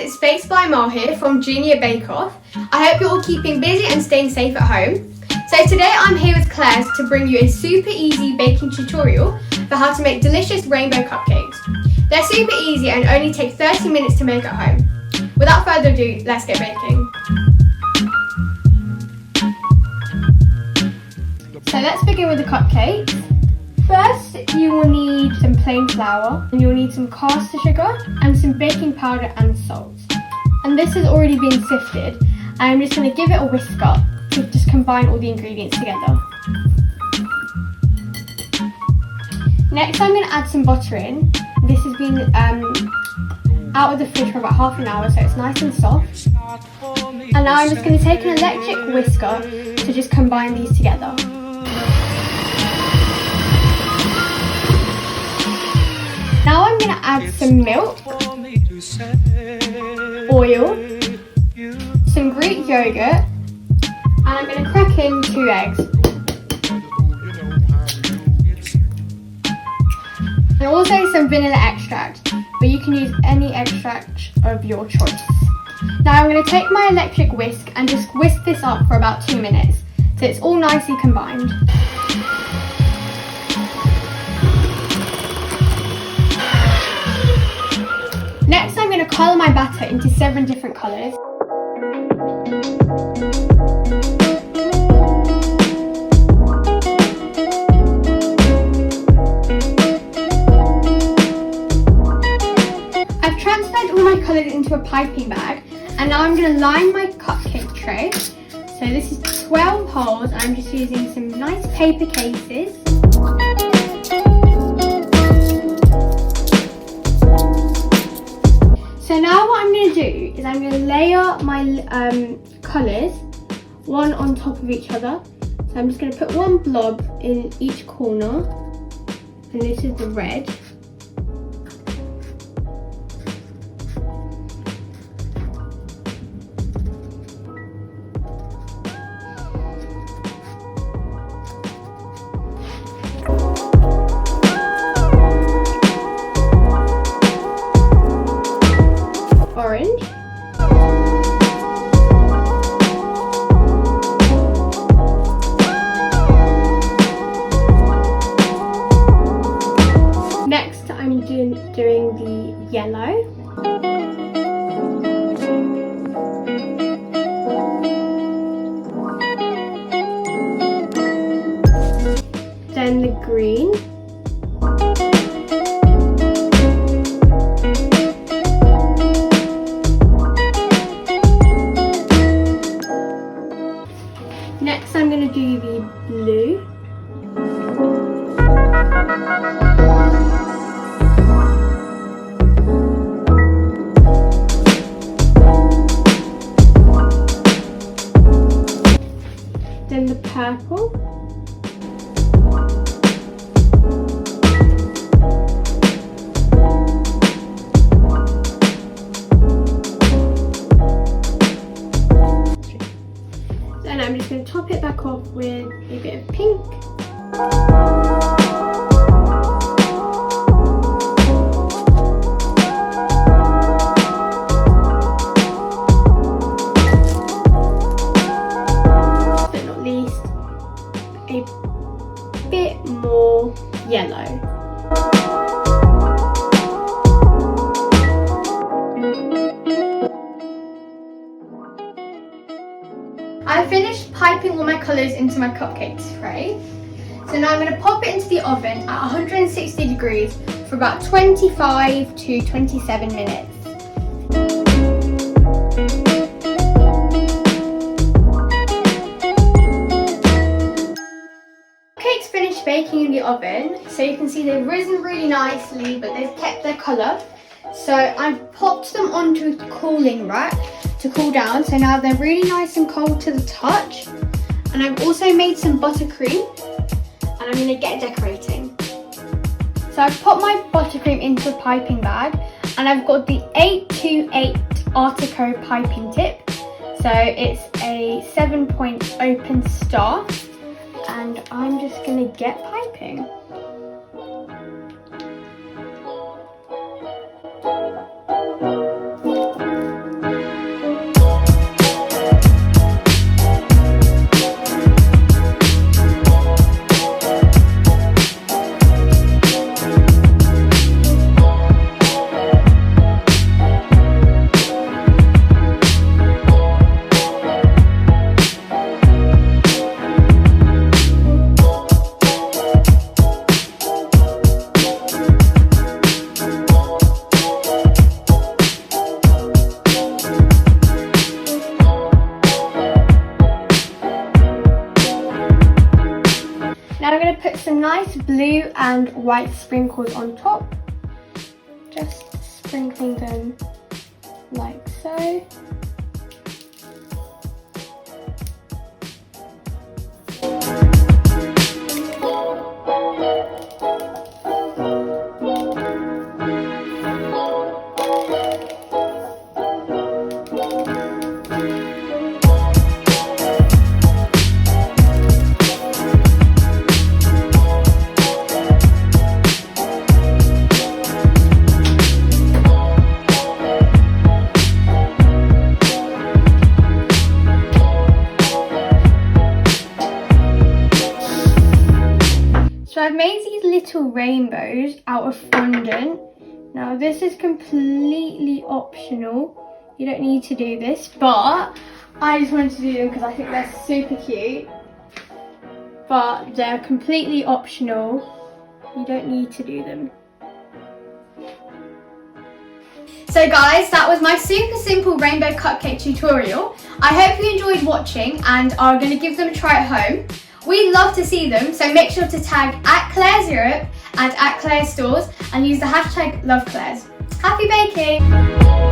it's Baked by Amal here from Junior Bake Off. I hope you're all keeping busy and staying safe at home. So today I'm here with Claire to bring you a super easy baking tutorial for how to make delicious rainbow cupcakes. They're super easy and only take 30 minutes to make at home. Without further ado, let's get baking. So let's begin with the cupcakes. First, you will need some plain flour, and you'll need some caster sugar and some baking powder and salt. And this has already been sifted, and I'm just going to give it a whisk up to just combine all the ingredients together. Next, I'm going to add some butter in. This has been out of the fridge for about half an hour, so it's nice and soft. And now I'm just going to take an electric whisker to just combine these together. Now I'm going to add some milk, oil, some Greek yogurt, and I'm going to crack in 2 eggs. And also some vanilla extract, but you can use any extract of your choice. Now I'm going to take my electric whisk and just whisk this up for about 2 minutes, so it's all nicely combined. Next, I'm going to colour my batter into 7 different colours. I've transferred all my colours into a piping bag, and now I'm going to line my cupcake tray. So this is 12 holes. I'm just using some nice paper cases. So now what I'm going to do is I'm going to layer my colours one on top of each other. So I'm just going to put one blob in each corner, and this is the red. Orange. Next, I'm doing the yellow. Then the green. Next, I'm going to do the blue. Then the purple. Then I'm just going to top it back off with a bit of pink. But not least, a bit more yellow. I finished piping all my colours into my cupcake tray. So now I'm going to pop it into the oven at 160 degrees for about 25 to 27 minutes. Cupcakes finished baking in the oven, so you can see they've risen really nicely, but they've kept their colour. So I've popped them onto a cooling rack to cool down, so now they're really nice and cold to the touch. And I've also made some buttercream, and I'm going to get decorating. So I've popped my buttercream into a piping bag, and I've got the 828 Artico piping tip. So it's a 7-point open star, and I'm just going to get piping. blue and white sprinkles on top. Just sprinkling them like so. So I've made these little rainbows out of fondant. Now this is completely optional. You don't need to do this, but I just wanted to do them because I think they're super cute. But they're completely optional. You don't need to do them. So guys, that was my super simple rainbow cupcake tutorial. I hope you enjoyed watching and are going to give them a try at home. We'd love to see them, so make sure to tag @Claire'sEurope and @Claire'sStores and use the hashtag #LoveClaire's. Happy baking!